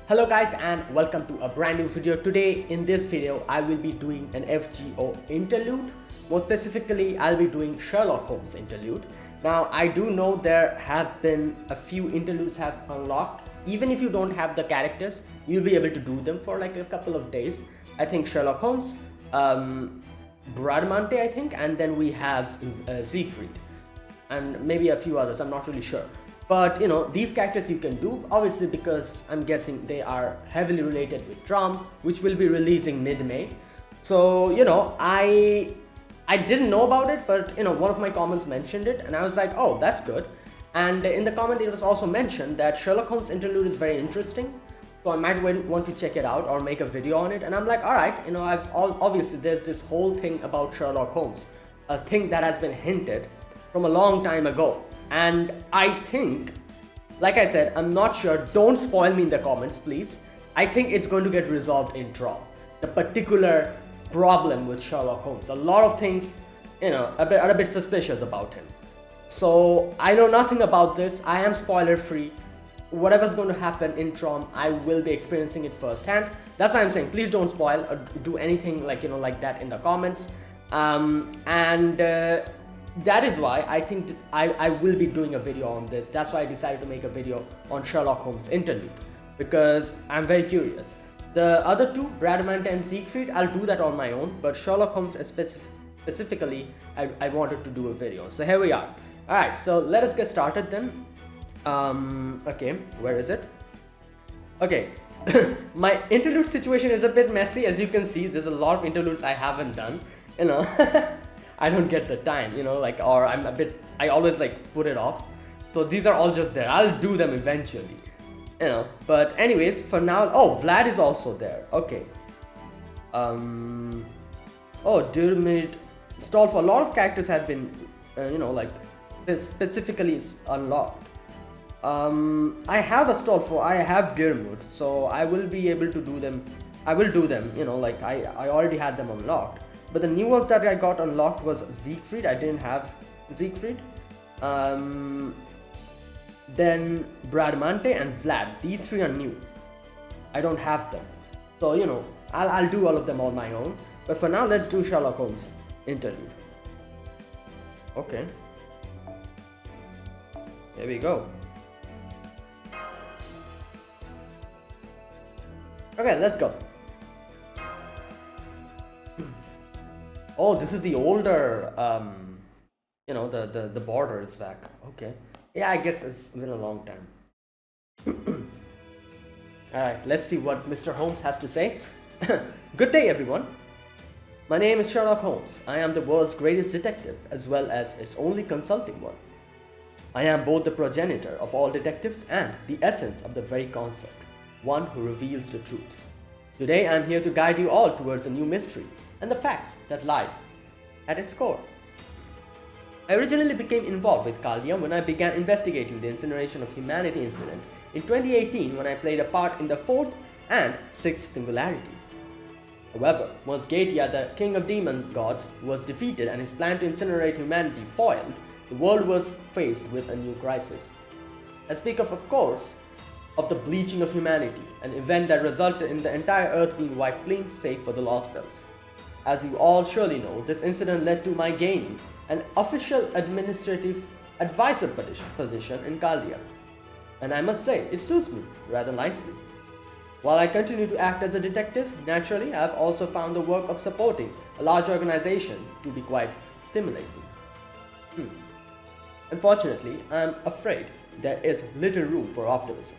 Hello guys and welcome to a brand new video. Today in this video I will be doing an FGO interlude. More specifically I'll be doing Sherlock Holmes Interlude. Now I do know there have been a few interludes have unlocked. Even if you don't have the characters, you'll be able to do them for like a couple of days. I think Sherlock Holmes, Bradamante I think, and then we have Siegfried and maybe a few others, I'm not really sure. But you know, these characters you can do, obviously, because I'm guessing they are heavily related with Trump, which will be releasing mid-May. So you know, I didn't know about it, but you know, one of my comments mentioned it and I was like, oh, that's good. And in the comment it was also mentioned that Sherlock Holmes Interlude is very interesting, so I might want to check it out or make a video on it. And I'm like, all right, you know, obviously there's this whole thing about Sherlock Holmes, a thing that has been hinted from a long time ago. And I think, like I said, I'm not sure, don't spoil me in the comments please. I think it's going to get resolved in Draw, the particular problem with Sherlock Holmes. A lot of things, you know, are a bit suspicious about him. So I know nothing about this, I am spoiler free. Whatever's going to happen in Trom, I will be experiencing it firsthand. That's why I'm saying please don't spoil or do anything like, you know, like that in the comments. That is why I think that I will be doing a video on this. That's why I decided to make a video on Sherlock Holmes Interlude, because I'm very curious. The other two, Bradamante and Siegfried, I'll do that on my own, but Sherlock Holmes specifically, I wanted to do a video. So here we are. Alright, so let us get started then. Okay, where is it? Okay, my interlude situation is a bit messy. As you can see, there's a lot of interludes I haven't done, you know. I don't get the time, you know, like, or I always like put it off. So these are all just there. I'll do them eventually, you know. But anyways, for now, oh, Vlad is also there. Okay. Oh, Dermot stall for a lot of characters have been, you know, like specifically unlocked. I have a stall for, I have Dermot, so I will be able to do them. I will do them, you know, like I already had them unlocked. But the new ones that I got unlocked was Siegfried. I didn't have Siegfried. Then Bradamante and Vlad. These three are new. I don't have them. So you know, I'll do all of them on my own. But for now, let's do Sherlock Holmes Interlude. Okay. Here we go. Okay, let's go. Oh, this is the older, you know, the border is back. Okay. Yeah, I guess it's been a long time. Alright, let's see what Mr. Holmes has to say. Good day, everyone. My name is Sherlock Holmes. I am the world's greatest detective, as well as its only consulting one. I am both the progenitor of all detectives and the essence of the very concept, one who reveals the truth. Today, I am here to guide you all towards a new mystery and the facts that lie at its core. I originally became involved with Caldia when I began investigating the incineration of humanity incident in 2018, when I played a part in the 4th and 6th singularities. However, once Gatia, the king of demon gods, was defeated and his plan to incinerate humanity foiled, the world was faced with a new crisis. I speak of course, of the bleaching of humanity, an event that resulted in the entire earth being wiped clean save for the lost spells. As you all surely know, this incident led to my gaining an official administrative advisor position in Caldia. And I must say, it suits me rather nicely. While I continue to act as a detective, naturally I have also found the work of supporting a large organization to be quite stimulating. Unfortunately, I am afraid there is little room for optimism,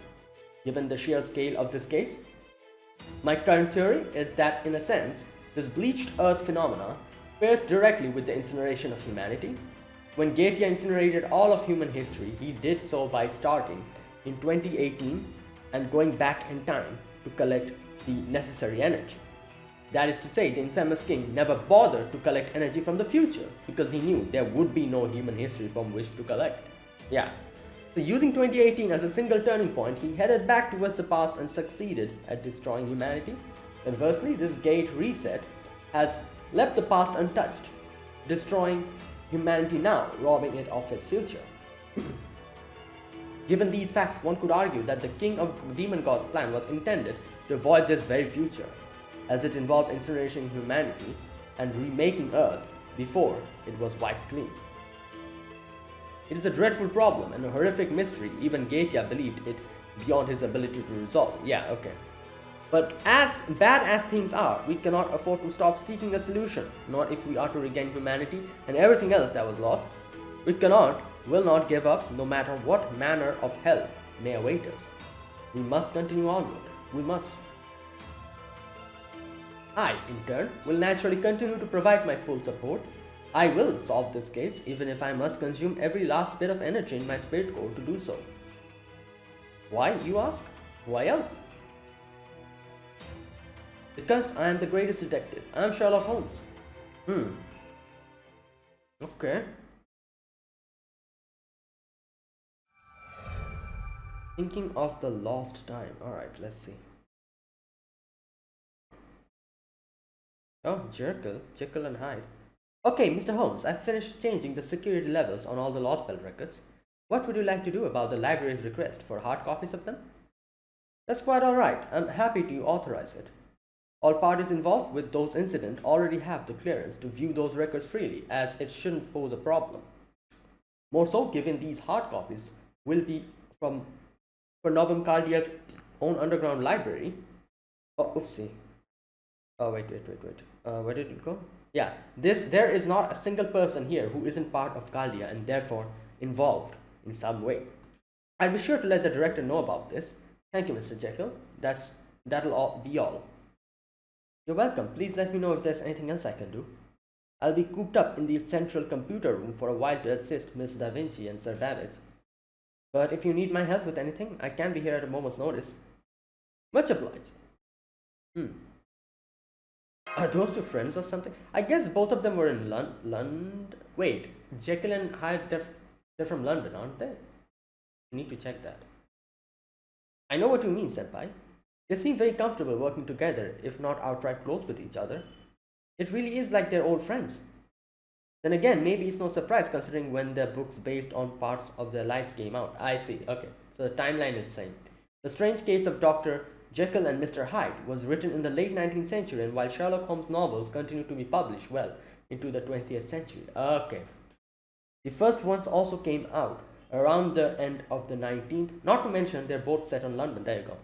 given the sheer scale of this case. My current theory is that, in a sense, this bleached earth phenomena pairs directly with the incineration of humanity. When Gatia incinerated all of human history, he did so by starting in 2018 and going back in time to collect the necessary energy. That is to say, the infamous king never bothered to collect energy from the future because he knew there would be no human history from which to collect. Yeah. So using 2018 as a single turning point, he headed back towards the past and succeeded at destroying humanity. Conversely, this gate reset has left the past untouched, destroying humanity now, robbing it of its future. Given these facts, one could argue that the King of Demon Gods plan was intended to avoid this very future, as it involved incinerating humanity and remaking Earth before it was wiped clean. It is a dreadful problem and a horrific mystery. Even Gatia believed it beyond his ability to resolve. Yeah, okay. But as bad as things are, we cannot afford to stop seeking a solution, not if we are to regain humanity and everything else that was lost. We cannot, will not give up, no matter what manner of hell may await us. We must continue onward. We must. I, in turn, will naturally continue to provide my full support. I will solve this case, even if I must consume every last bit of energy in my spirit core to do so. Why, you ask? Why else? Because I am the greatest detective. I am Sherlock Holmes. Okay. Thinking of the lost time. Alright, let's see. Oh, Jekyll and Hyde. Okay, Mr. Holmes, I've finished changing the security levels on all the lost spell records. What would you like to do about the library's request for hard copies of them? That's quite alright. I'm happy to authorize it. All parties involved with those incidents already have the clearance to view those records freely, as it shouldn't pose a problem. More so, given these hard copies will be for Novum Caldia's own underground library. Oh, oopsie. Oh, wait. Where did it go? Yeah, there is not a single person here who isn't part of Caldia and therefore involved in some way. I'll be sure to let the director know about this. Thank you, Mr. Jekyll. That'll be all. You're welcome. Please let me know if there's anything else I can do. I'll be cooped up in the central computer room for a while to assist Miss Da Vinci and Sir David. But if you need my help with anything, I can be here at a moment's notice. Much obliged. Are those two friends or something? I guess both of them were in London. Wait, Jekyll and Hyde, they're from London, aren't they? I need to check that. I know what you mean, Senpai. They seem very comfortable working together, if not outright close with each other. It really is like they're old friends. Then again, maybe it's no surprise considering when the books based on parts of their lives came out. I see, okay. So the timeline is the same. The Strange Case of Dr. Jekyll and Mr. Hyde was written in the late 19th century, and while Sherlock Holmes novels continued to be published well into the 20th century. Okay. The first ones also came out around the end of the 19th. Not to mention they're both set on London. There you go.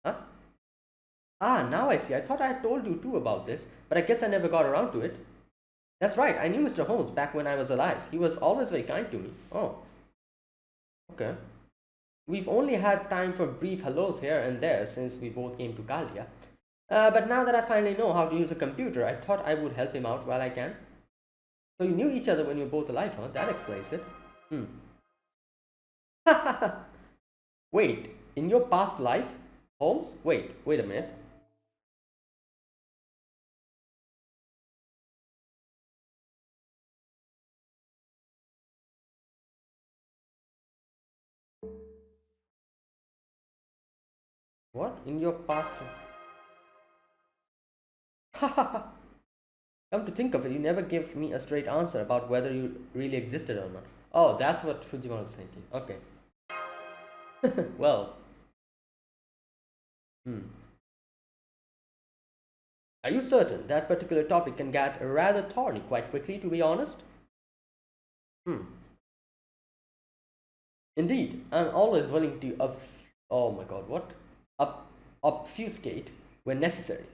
Huh? Ah, now I see. I thought I had told you too about this, but I guess I never got around to it. That's right. I knew Mr. Holmes back when I was alive. He was always very kind to me. Oh. Okay. We've only had time for brief hellos here and there since we both came to Caldia. But now that I finally know how to use a computer, I thought I would help him out while I can. So you knew each other when you were both alive, huh? That explains it. Wait, in your past life, Holmes? Wait a minute. What? In your past? Come to think of it, you never gave me a straight answer about whether you really existed or not. Oh, that's what Fujimura was thinking. Okay. Well. Are you certain that particular topic can get rather thorny quite quickly, to be honest? Indeed, I'm always willing to oh my god, what? Obfuscate when necessary.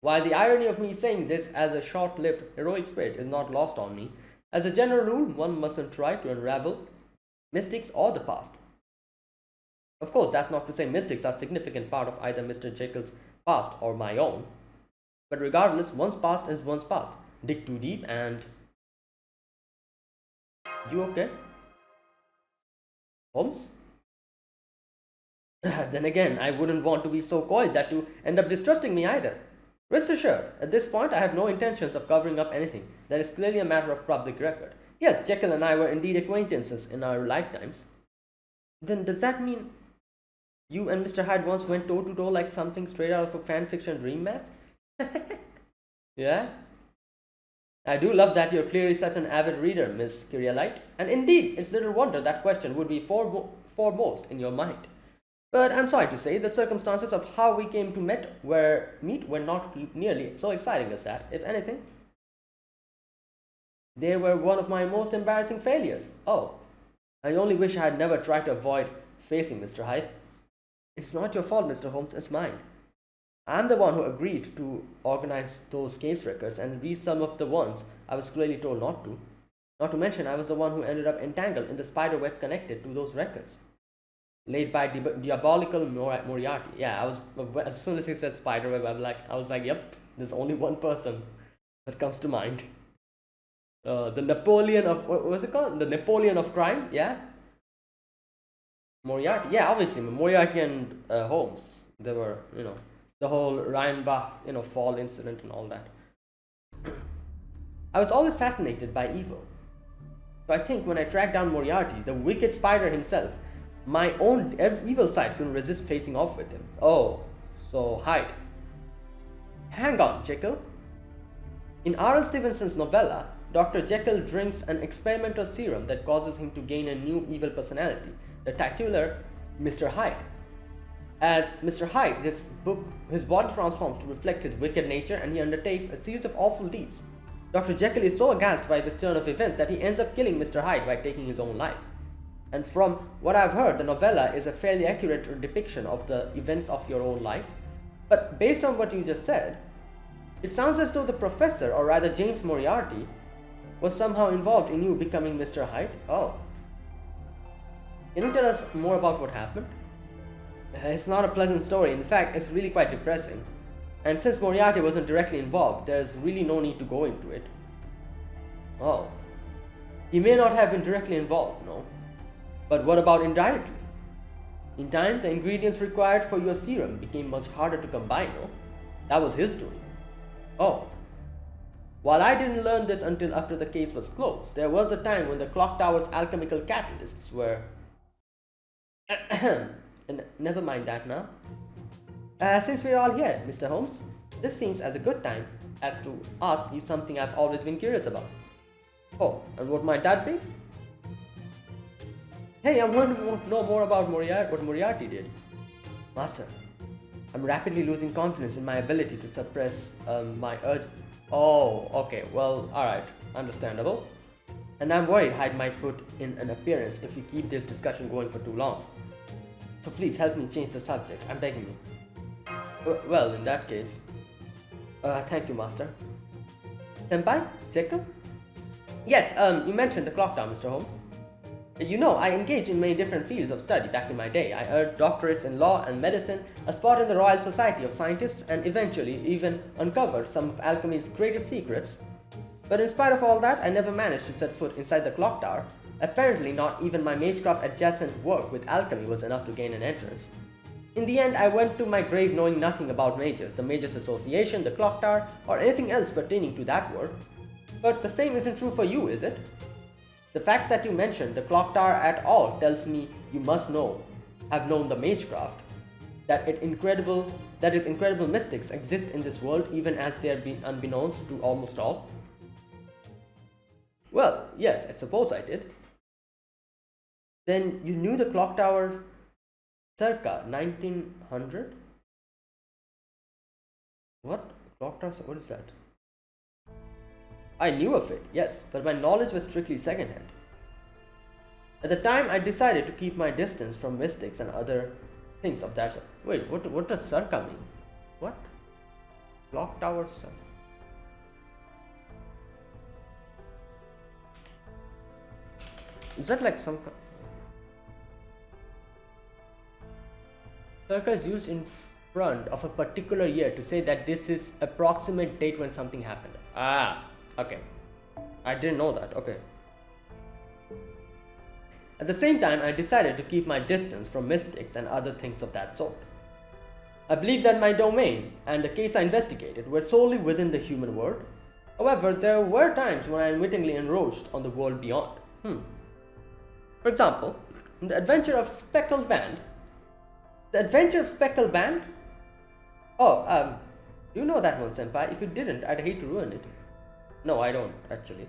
While the irony of me saying this as a short-lived heroic spirit is not lost on me, as a general rule, one mustn't try to unravel mystics or the past. Of course, that's not to say mystics are a significant part of either Mr. Jekyll's past or my own. But regardless, one's past is one's past. Dig too deep and... You okay? Holmes? Then again, I wouldn't want to be so coy that you end up distrusting me either. Rest assured, at this point I have no intentions of covering up anything. That is clearly a matter of public record. Yes, Jekyll and I were indeed acquaintances in our lifetimes. Then does that mean you and Mr. Hyde once went toe-to-toe like something straight out of a fan fiction dream match? Yeah? I do love that you're clearly such an avid reader, Miss Kyrielite, and indeed, it's little wonder that question would be foremost in your mind. But I'm sorry to say, the circumstances of how we came to meet were not nearly so exciting as that. If anything, they were one of my most embarrassing failures. Oh, I only wish I had never tried to avoid facing Mr. Hyde. It's not your fault, Mr. Holmes, it's mine. I'm the one who agreed to organize those case records and read some of the ones I was clearly told not to. Not to mention, I was the one who ended up entangled in the spider web connected to those records. Laid by diabolical Moriarty. Yeah, I was, as soon as he said spider web, I was like, yep, there's only one person that comes to mind. The Napoleon of, what was it called? The Napoleon of crime, yeah? Moriarty, yeah, obviously, Moriarty and Holmes, they were, the whole Rheinbach, fall incident and all that. I was always fascinated by evil. So I think when I tracked down Moriarty, the wicked spider himself, my own evil side couldn't resist facing off with him. Oh, so Hyde. Hang on, Jekyll. In R.L. Stevenson's novella, Dr. Jekyll drinks an experimental serum that causes him to gain a new evil personality, the titular Mr. Hyde. As Mr. Hyde, his body transforms to reflect his wicked nature and he undertakes a series of awful deeds. Dr. Jekyll is so aghast by this turn of events that he ends up killing Mr. Hyde by taking his own life. And from what I've heard, the novella is a fairly accurate depiction of the events of your own life. But based on what you just said, it sounds as though the professor, or rather James Moriarty, was somehow involved in you becoming Mr. Hyde. Oh. Can you tell us more about what happened? It's not a pleasant story. In fact, it's really quite depressing. And since Moriarty wasn't directly involved, there's really no need to go into it. Oh. He may not have been directly involved, no? But what about indirectly? In time, the ingredients required for your serum became much harder to combine, no? That was his doing. Oh. While I didn't learn this until after the case was closed, there was a time when the clock tower's alchemical catalysts were... and never mind that now. Since we're all here, Mr. Holmes, this seems as a good time as to ask you something I've always been curious about. Oh, and what might that be? Hey, I want to know more about what Moriarty did. Master, I'm rapidly losing confidence in my ability to suppress my urge. Oh, okay, well, alright, understandable. And I'm worried Hyde might put in an appearance if we keep this discussion going for too long. So please help me change the subject, I'm begging you. Well, in that case, thank you, Master. Senpai? Jekyll? Yes, you mentioned the clock tower, Mr. Holmes. You know, I engaged in many different fields of study back in my day. I earned doctorates in law and medicine, a spot in the Royal Society of Scientists, and eventually even uncovered some of alchemy's greatest secrets. But in spite of all that, I never managed to set foot inside the clock tower. Apparently, not even my magecraft adjacent work with alchemy was enough to gain an entrance. In the end, I went to my grave knowing nothing about mages, the Mages Association, the clock tower, or anything else pertaining to that work. But the same isn't true for you, is it? The facts that you mentioned, the clock tower at all, tells me you must have known the magecraft. That incredible mystics exist in this world even as they are unbeknownst to almost all. Well, yes, I suppose I did. Then you knew the clock tower circa 1900? What? Clock tower? What is that? I knew of it, yes, but my knowledge was strictly secondhand. At the time, I decided to keep my distance from mystics and other things of that sort. Wait, what does circa mean? What? Clock tower circa? Is that like some... Circa is used in front of a particular year to say that this is approximate date when something happened. Ah, okay. I didn't know that, okay. At the same time, I decided to keep my distance from mystics and other things of that sort. I believed that my domain and the case I investigated were solely within the human world. However, there were times when I unwittingly encroached on the world beyond. For example, in The Adventure of Speckled Band. The Adventure of Speckled Band? Oh, you know that one, Senpai. If you didn't, I'd hate to ruin it. No, I don't actually.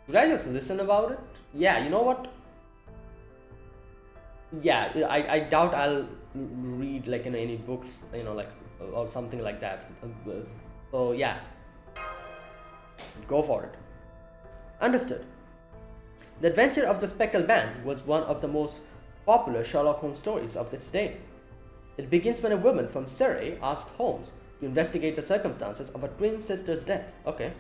Should I just listen about it? Yeah, you know what? Yeah, I doubt I'll read like in any books, like or something like that. So yeah, go for it. Understood. The Adventure of the Speckled Band was one of the most popular Sherlock Holmes stories of its day. It begins when a woman from Surrey asks Holmes to investigate the circumstances of her twin sister's death. Okay.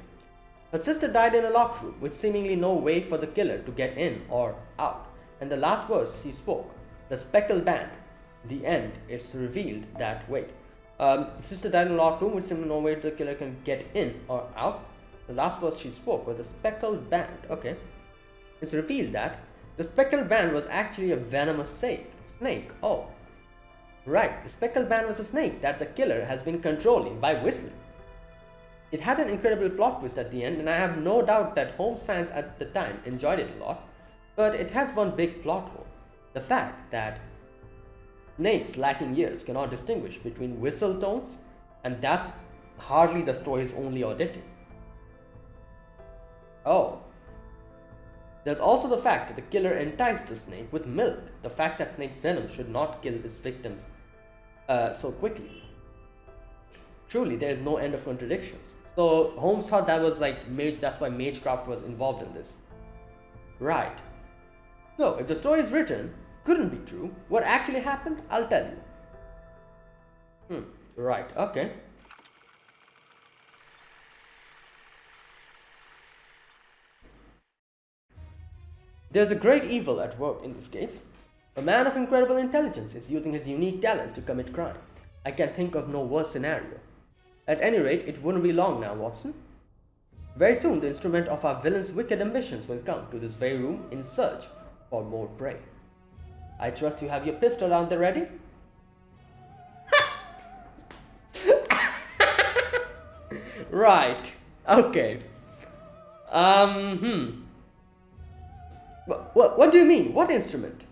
Her sister died in a locked room with seemingly no way for the killer to get in or out, and the last words she spoke, the Speckled Band. The end, it's revealed that, sister died in a locked room with seemingly no way the killer can get in or out. The last words she spoke were the Speckled Band. Okay. It's revealed that the Speckled Band was actually a venomous snake. Oh, right. The Speckled Band was a snake that the killer has been controlling by whistling. It had an incredible plot twist at the end, and I have no doubt that Holmes fans at the time enjoyed it a lot, but it has one big plot hole. The fact that snakes lacking ears cannot distinguish between whistle tones, and that's hardly the story's only oddity. Oh. There's also the fact that the killer enticed the snake with milk, the fact that snake's venom should not kill its victims so quickly. Truly, there is no end of contradictions. So Holmes thought that was like that's why Magecraft was involved in this. Right. So if the story is written couldn't be true, what actually happened, I'll tell you. Right, okay. There's a great evil at work in this case. A man of incredible intelligence is using his unique talents to commit crime. I can think of no worse scenario. At any rate, it wouldn't be long now, Watson. Very soon, the instrument of our villain's wicked ambitions will come to this very room in search for more prey. I trust you have your pistol on the ready? Right. Okay. What do you mean? What instrument?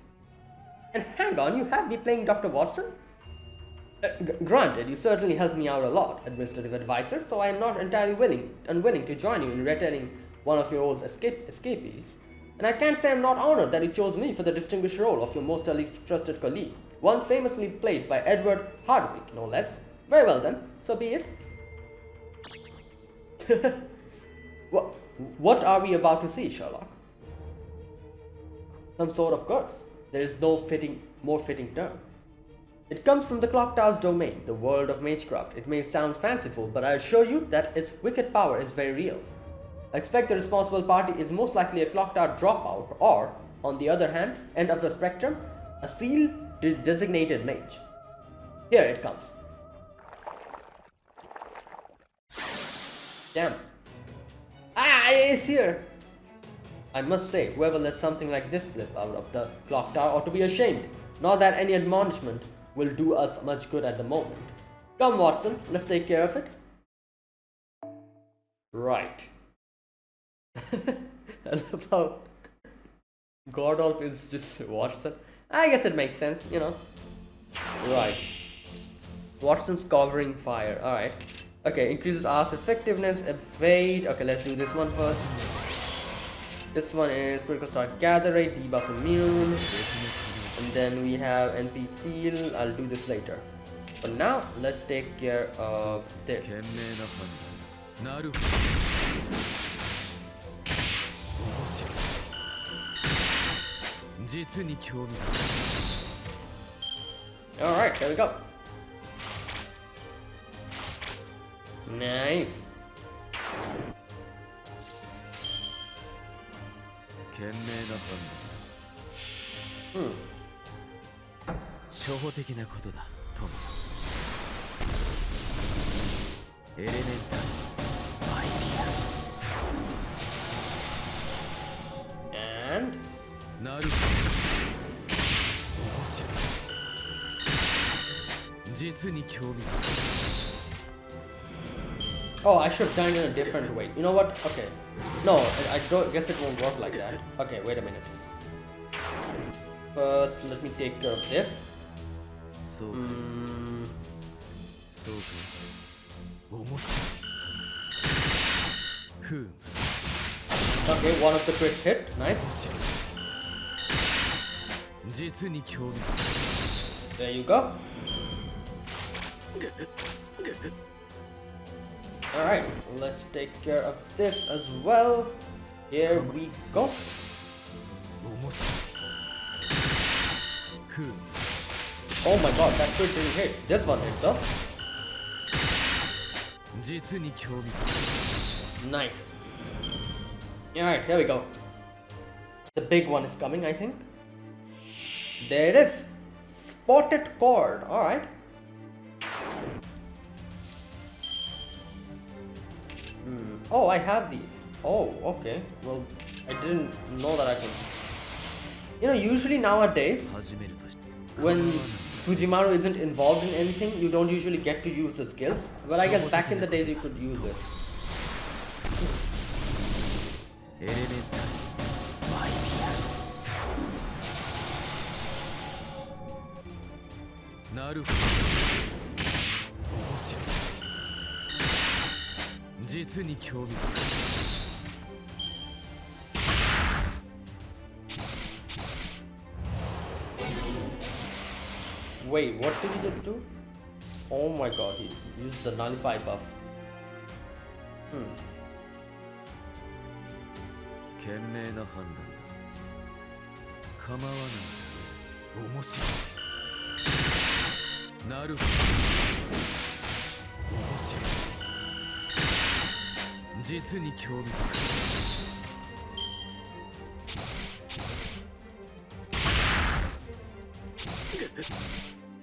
And hang on, you have me playing Dr. Watson? Granted, you certainly helped me out a lot, administrative advisor, so I am not entirely unwilling to join you in retelling one of your old escapees. And I can't say I'm not honored that you chose me for the distinguished role of your most trusted colleague, one famously played by Edward Hardwick, no less. Very well then, so be it. What are we about to see, Sherlock? Some sort of curse. There is no more fitting term. It comes from the clock tower's domain, the world of Magecraft. It may sound fanciful, but I assure you that its wicked power is very real. I expect the responsible party is most likely a clock tower dropout, or, on the other hand, end of the spectrum, a sealed designated mage. Here it comes. Damn. It's here! I must say, whoever let something like this slip out of the clock tower ought to be ashamed. Not that any admonishment will do us much good at the moment. Come, Watson, let's take care of it. Right. I love how Gordolf is just Watson. I guess it makes sense, Right. Watson's covering fire. Alright. Okay, increases R's effectiveness, evade. Okay, let's do this one first. This one is critical start gather rate, debuff immune. And then we have NP seal. I'll do this later. But now, let's take care of this. Alright, here we go. Nice. And oh, I should have done it in a different way. You know what? Okay. No, I don't guess it won't work like that. Okay, wait a minute. First, let me take care of this. Okay, one of the crits hit. Nice. There you go. Alright, let's take care of this as well. Here we go. Oh my god, that crit didn't hit. This one hit though. Nice. Alright, here we go. The big one is coming, I think. There it is. Spotted cord. Alright. Oh, I have these. Oh, okay. Well, I didn't know that I could. You know, usually nowadays, when Fujimaru isn't involved in anything, you don't usually get to use the skills. But I guess back in the days you could use it. Wait, what did he just do? Oh my god, he used the nullify buff.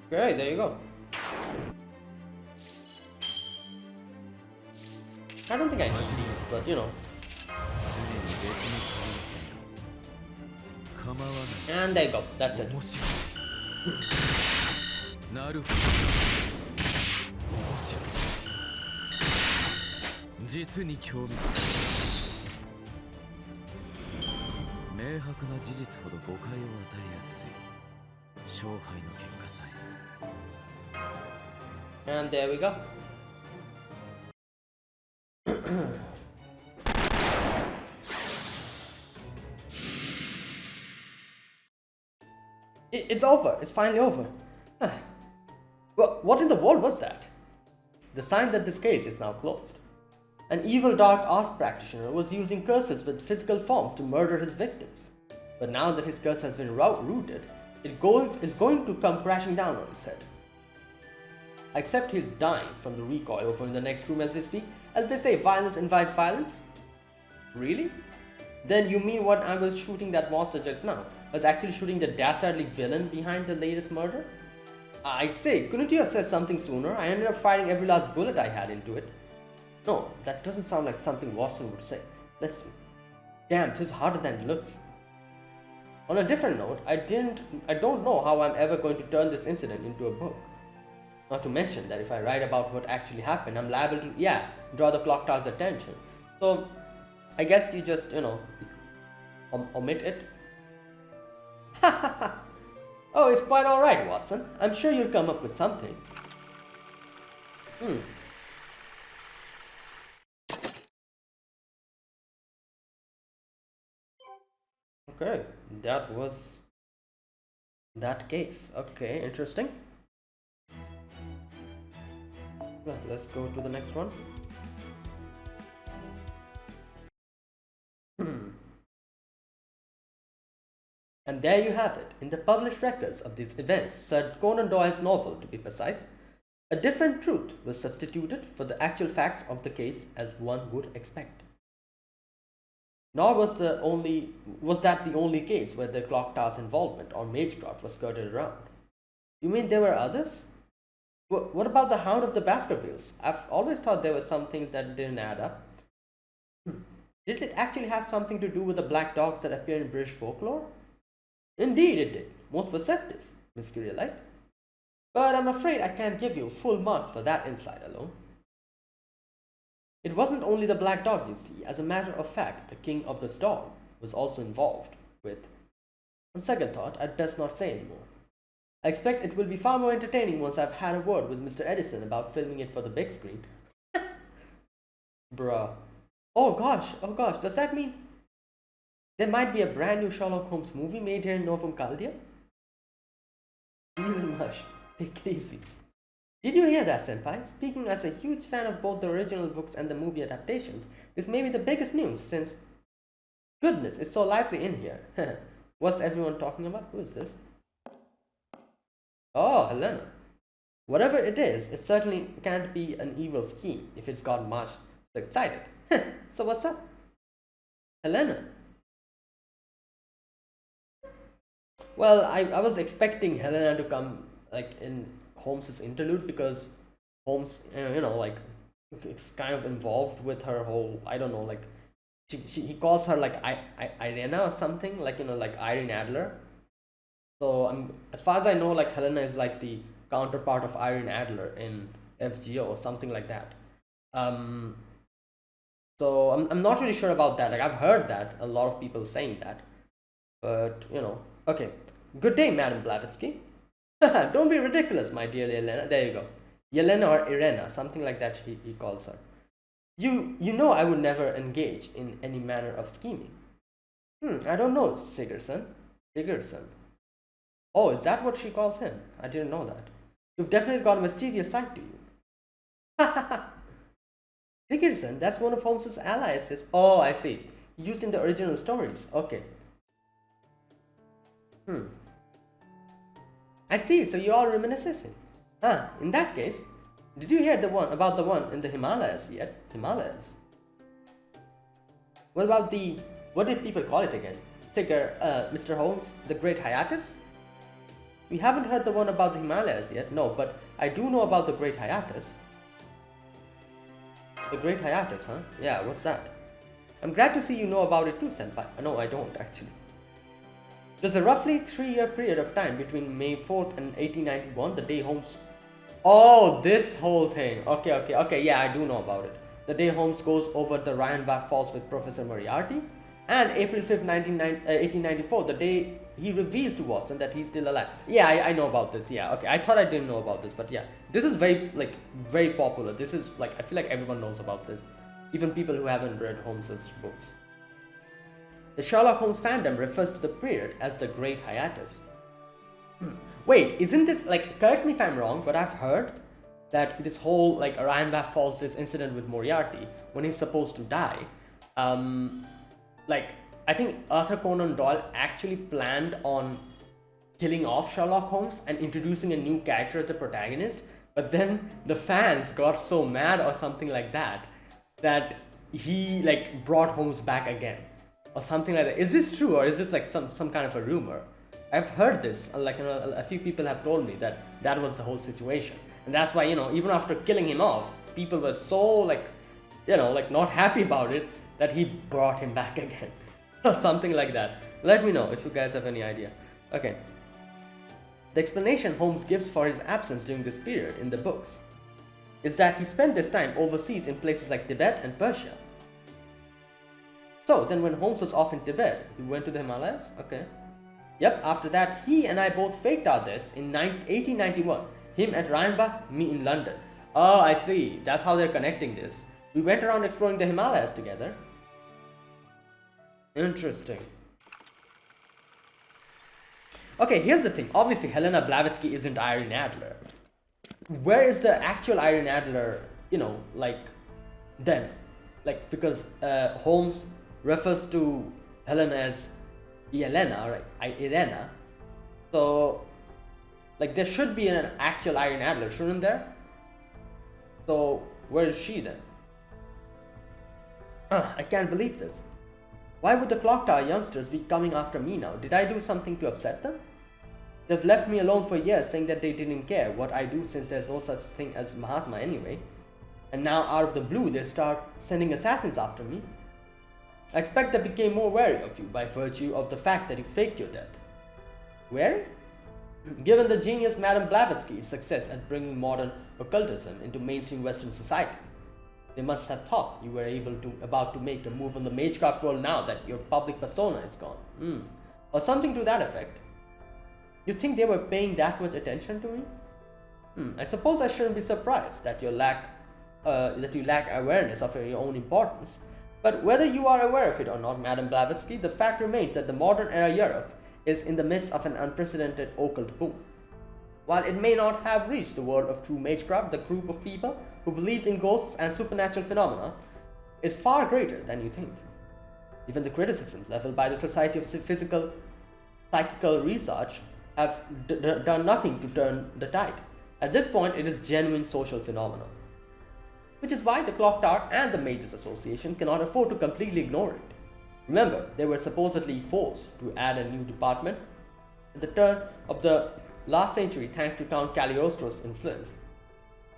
Okay, there you go. I don't think I need these, but you know. And there you go, that's it. And there we go. It's over. It's finally over. Well, what in the world was that? The sign that this case is now closed. An evil dark arts practitioner was using curses with physical forms to murder his victims. But now that his curse has been rooted, is going to come crashing down on his head. Except he's dying from the recoil over in the next room as we speak. As they say, violence invites violence? Really? Then you mean what I was shooting that monster just now was actually shooting the dastardly villain behind the latest murder? I say, couldn't you have said something sooner? I ended up firing every last bullet I had into it. No, that doesn't sound like something Watson would say. Let's see. Damn, this is harder than it looks. On a different note, I don't know how I'm ever going to turn this incident into a book. Not to mention that if I write about what actually happened, I'm liable to, draw the clock tower's attention. So, I guess you just, omit it. Oh, it's quite alright, Watson. I'm sure you'll come up with something. Okay, that was that case. Okay, interesting. Well, let's go to the next one. And there you have it, in the published records of these events, Sir Conan Doyle's novel to be precise, a different truth was substituted for the actual facts of the case as one would expect. Nor was that the only case where the clock tower's involvement or Magecraft was skirted around. You mean there were others? What about the Hound of the Baskervilles? I've always thought there were some things that didn't add up. Did it actually have something to do with the black dogs that appear in British folklore? Indeed it did. Most perceptive, Miss Curielite. But I'm afraid I can't give you full marks for that insight alone. It wasn't only the black dog, you see. As a matter of fact, the King of the Storm was also involved with... On second thought, I'd best not say anymore. I expect it will be far more entertaining once I've had a word with Mr. Edison about filming it for the big screen. Bruh. Oh gosh, does that mean there might be a brand new Sherlock Holmes movie made here in Novum Caldia? Easy mush. Take it easy. Did you hear that, Senpai? Speaking as a huge fan of both the original books and the movie adaptations, this may be the biggest news since... Goodness, it's so lively in here. What's everyone talking about? Who is this? Oh, Helena. Whatever it is, it certainly can't be an evil scheme if it's got Marsh so excited. So what's up? Helena. Well, I was expecting Helena to come like in Holmes's interlude because Holmes, like it's kind of involved with her whole, I don't know, like he calls her like Irena or something, like like Irene Adler. So as far as I know, like Helena is like the counterpart of Irene Adler in FGO or something like that. So I'm not really sure about that. Like I've heard that a lot of people saying that, but okay. Good day, Madam Blavatsky. Don't be ridiculous, my dear Yelena. There you go. Yelena or Irena, something like that he calls her. You know I would never engage in any manner of scheming. I don't know, Sigerson. Oh, is that what she calls him? I didn't know that. You've definitely got a mischievous side to you. Sigerson, that's one of Holmes's aliases. Oh, I see. Used in the original stories. Okay. I see, so you're all reminiscing. In that case, did you hear about the one in the Himalayas yet? Himalayas? What about what did people call it again? Mr. Holmes, the Great Hiatus? We haven't heard the one about the Himalayas yet, no, but I do know about the Great Hiatus. The Great Hiatus, huh? Yeah, what's that? I'm glad to see you know about it too, Senpai. No, I don't actually. There's a roughly 3-year period of time between May 4th and 1891, the day Holmes... Oh, this whole thing. Okay, yeah, I do know about it. The day Holmes goes over the Rhinebeck Falls with Professor Moriarty, and April 5th, 1894, the day he reveals to Watson that he's still alive. Yeah, I know about this, yeah, okay. I thought I didn't know about this, but yeah. This is very popular. This is, I feel like everyone knows about this. Even people who haven't read Holmes's books. The Sherlock Holmes fandom refers to the period as the Great Hiatus. Wait, isn't this, correct me if I'm wrong, but I've heard that this whole, Rhinebeck Falls, this incident with Moriarty, when he's supposed to die, I think Arthur Conan Doyle actually planned on killing off Sherlock Holmes and introducing a new character as the protagonist, but then the fans got so mad or something like that, that he, brought Holmes back again. Or something like that. Is this true, or is this some kind of a rumor? I've heard this. A few people have told me that was the whole situation, and that's why even after killing him off, people were so not happy about it that he brought him back again, or something like that. Let me know if you guys have any idea. Okay. The explanation Holmes gives for his absence during this period in the books is that he spent this time overseas in places like Tibet and Persia. So then when Holmes was off in Tibet, he went to the Himalayas? Okay. Yep, after that, he and I both faked our deaths in 1891. Him at Rhinebeck, me in London. Oh, I see. That's how they're connecting this. We went around exploring the Himalayas together. Interesting. Okay, here's the thing. Obviously, Helena Blavatsky isn't Irene Adler. Where is the actual Irene Adler, then? Because Holmes refers to Helena as Yelena, right? Irena. So, there should be an actual Irene Adler, shouldn't there? So, where is she then? I can't believe this. Why would the Clock Tower youngsters be coming after me now? Did I do something to upset them? They've left me alone for years, saying that they didn't care what I do since there's no such thing as Mahatma anyway. And now, out of the blue, they start sending assassins after me. I expect they became more wary of you by virtue of the fact that you faked your death. Wary? Given the genius Madame Blavatsky's success at bringing modern occultism into mainstream Western society, they must have thought you were about to make a move on the Magecraft world now that your public persona is gone. Or something to that effect. You think they were paying that much attention to me? I suppose I shouldn't be surprised that you lack awareness of your own importance. But whether you are aware of it or not, Madame Blavatsky, the fact remains that the modern era Europe is in the midst of an unprecedented occult boom. While it may not have reached the world of true magecraft, the group of people who believes in ghosts and supernatural phenomena is far greater than you think. Even the criticisms leveled by the Society of Psychical Research have done nothing to turn the tide. At this point, it is genuine social phenomenon. Which is why the Clock Tower and the Mages Association cannot afford to completely ignore it. Remember, they were supposedly forced to add a new department at the turn of the last century thanks to Count Cagliostro's influence.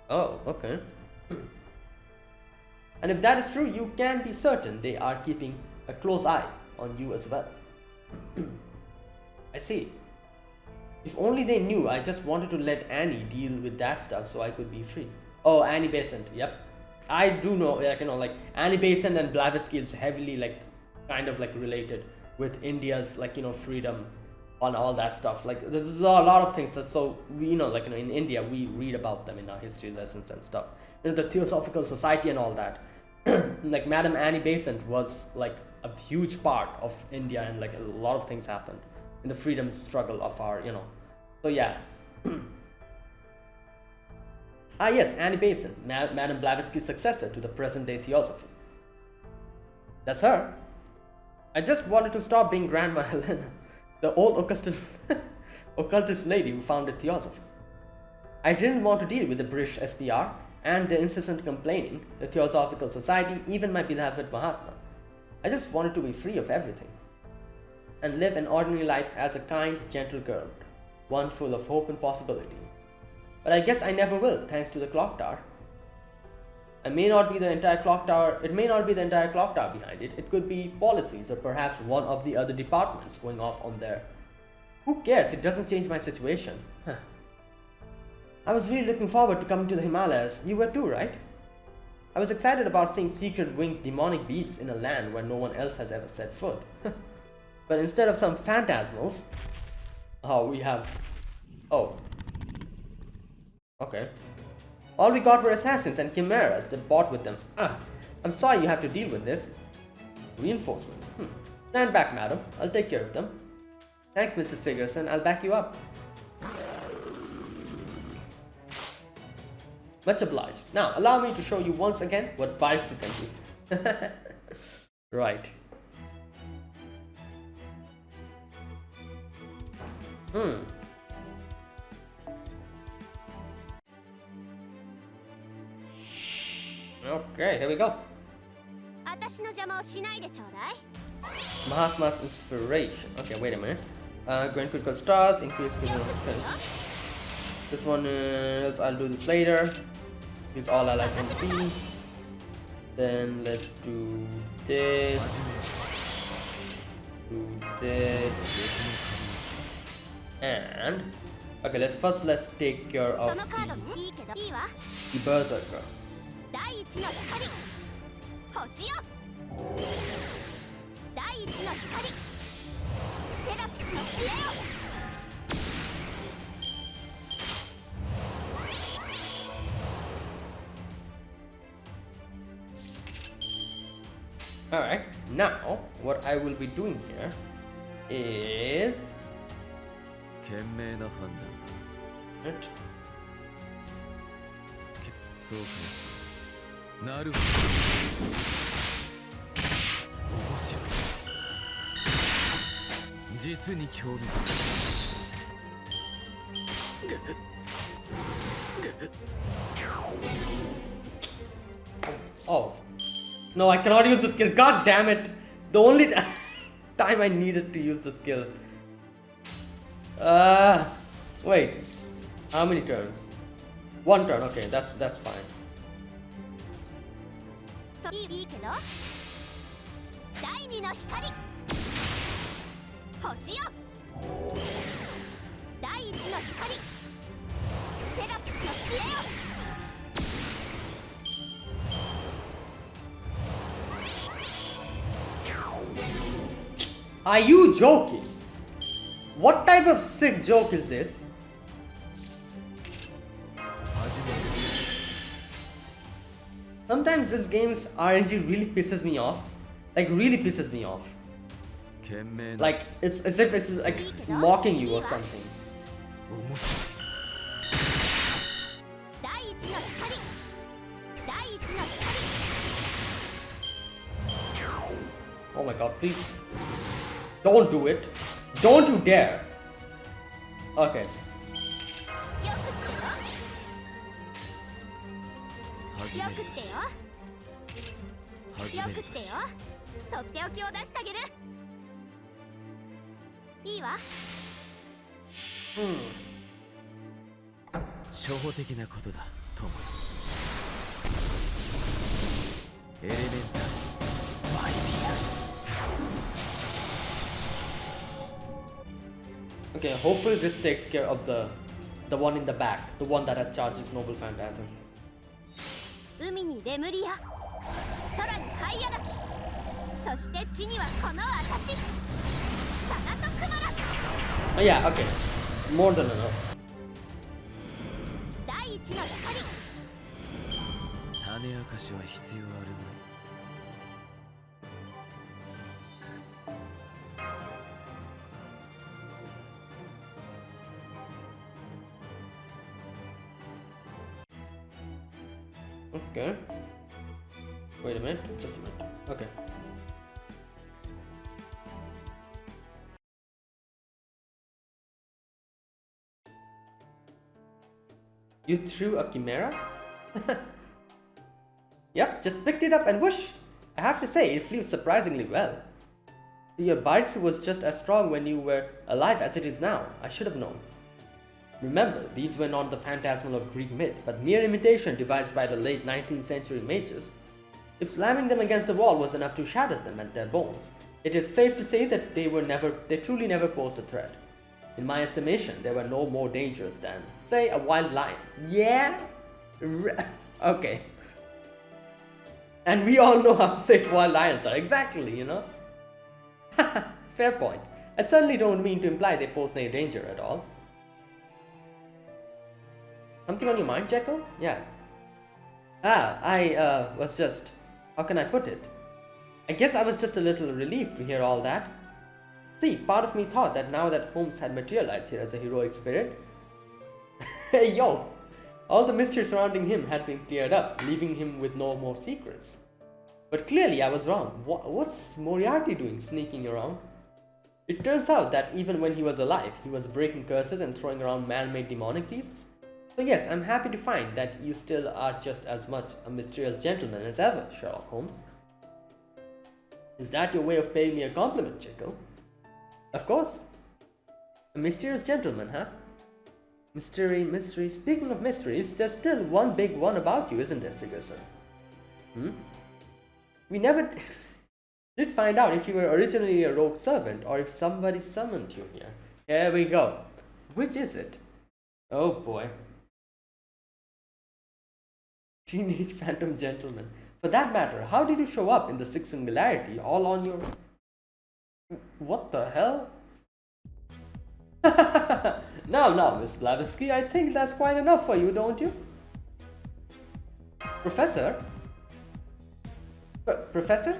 Oh, okay. And if that is true, you can be certain they are keeping a close eye on you as well. I see. If only they knew I just wanted to let Annie deal with that stuff so I could be free. Oh, Annie Besant, yep. I do know, like Annie Besant and Blavatsky is heavily kind of related with India's freedom on all that stuff. Like there's a lot of things so we in India we read about them in our history lessons and stuff. The Theosophical Society and all that. Like Madame Annie Besant was a huge part of India, and a lot of things happened in the freedom struggle of our so yeah. Yes, Annie Besant, Madame Blavatsky's successor to the present-day Theosophy. That's her. I just wanted to stop being Grandma Helena, the old occultist lady who founded Theosophy. I didn't want to deal with the British SPR and the incessant complaining, the Theosophical Society, even my beloved Mahatma. I just wanted to be free of everything and live an ordinary life as a kind, gentle girl, one full of hope and possibility. But I guess I never will, thanks to the Clock Tower. It may not be the entire Clock Tower behind it. It could be policies or perhaps one of the other departments going off on there. Who cares? It doesn't change my situation. I was really looking forward to coming to the Himalayas. You were too, right? I was excited about seeing secret winged demonic beasts in a land where no one else has ever set foot. But instead of some phantasmals, we have... Oh. Okay. All we got were assassins and chimeras that bought with them. I'm sorry you have to deal with this. Reinforcements. Stand back, madam. I'll take care of them. Thanks, Mr. Sigerson. I'll back you up. Much obliged. Now, allow me to show you once again what bikes you can do. Right. Okay, here we go. Mahatma's inspiration. Okay, wait a minute. Grant critical stars, increase critical defense. This one is, I'll do this later. Use all allies on the team. Then let's do this. Do this. And okay, let's take care of the berserker. Alright, now what I will be doing here is oh no, I cannot use the skill. God damn it! The only time I needed to use the skill. Wait. How many turns? One turn. Okay, that's fine. Are you joking? What type of sick joke is this? Sometimes this game's RNG really pisses me off. Like, really pisses me off. Like, it's as if it's like mocking you or something. Oh my god, please. Don't do it. Don't you dare. Okay. Okay, hopefully this takes care of the one in the back, the one that has charged his noble phantasm. Oh yeah, okay. More than enough. Okay. Wait a minute, just a minute. Okay. You threw a chimera? Yep, just picked it up and whoosh! I have to say, it flew surprisingly well. Your bites was just as strong when you were alive as it is now. I should have known. Remember, these were not the phantasmal of Greek myth, but mere imitation devised by the late 19th century mages. If slamming them against a wall was enough to shatter them at their bones, it is safe to say that they truly never posed a threat. In my estimation, they were no more dangerous than, say, a wild lion. Yeah? Okay. And we all know how safe wild lions are. Exactly, you know? Fair point. I certainly don't mean to imply they pose any danger at all. Something on your mind, Jekyll? Yeah. I was just... How can I put it? I guess I was just a little relieved to hear all that. See, part of me thought that now that Holmes had materialized here as a heroic spirit... Hey yo! All the mystery surrounding him had been cleared up, leaving him with no more secrets. But clearly I was wrong. What's Moriarty doing sneaking around? It turns out that even when he was alive, he was breaking curses and throwing around man-made demonic beasts. So yes, I'm happy to find that you still are just as much a mysterious gentleman as ever, Sherlock Holmes. Is that your way of paying me a compliment, Jekyll? Of course. A mysterious gentleman, huh? Mystery. Speaking of mysteries, there's still one big one about you, isn't there, Sigerson? We never did find out if you were originally a rogue servant or if somebody summoned you here. Here we go. Which is it? Oh boy. Teenage Phantom Gentleman. For that matter, how did you show up in the Sixth Singularity all on your... What the hell? Now, Miss Blavatsky, I think that's quite enough for you, don't you? Professor? Professor?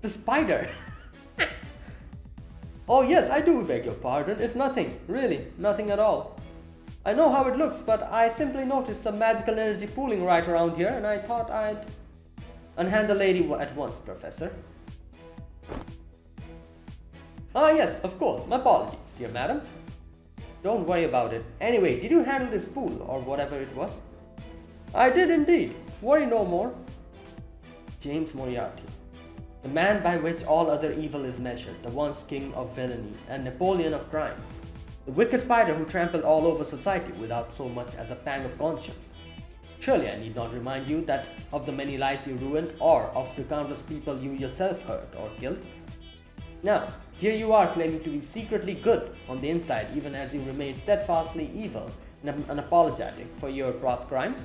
The spider! Oh yes, I do beg your pardon. It's nothing, really, nothing at all. I know how it looks, but I simply noticed some magical energy pooling right around here, and I thought I'd unhand the lady at once, Professor. Ah yes, of course, my apologies, dear madam. Don't worry about it. Anyway, did you handle this pool, or whatever it was? I did indeed. Worry no more. James Moriarty. The man by which all other evil is measured, the once king of villainy, and Napoleon of crime. The wicked spider who trampled all over society without so much as a pang of conscience. Surely I need not remind you that of the many lives you ruined, or of the countless people you yourself hurt or killed. Now, here you are claiming to be secretly good on the inside, even as you remain steadfastly evil and unapologetic for your past crimes.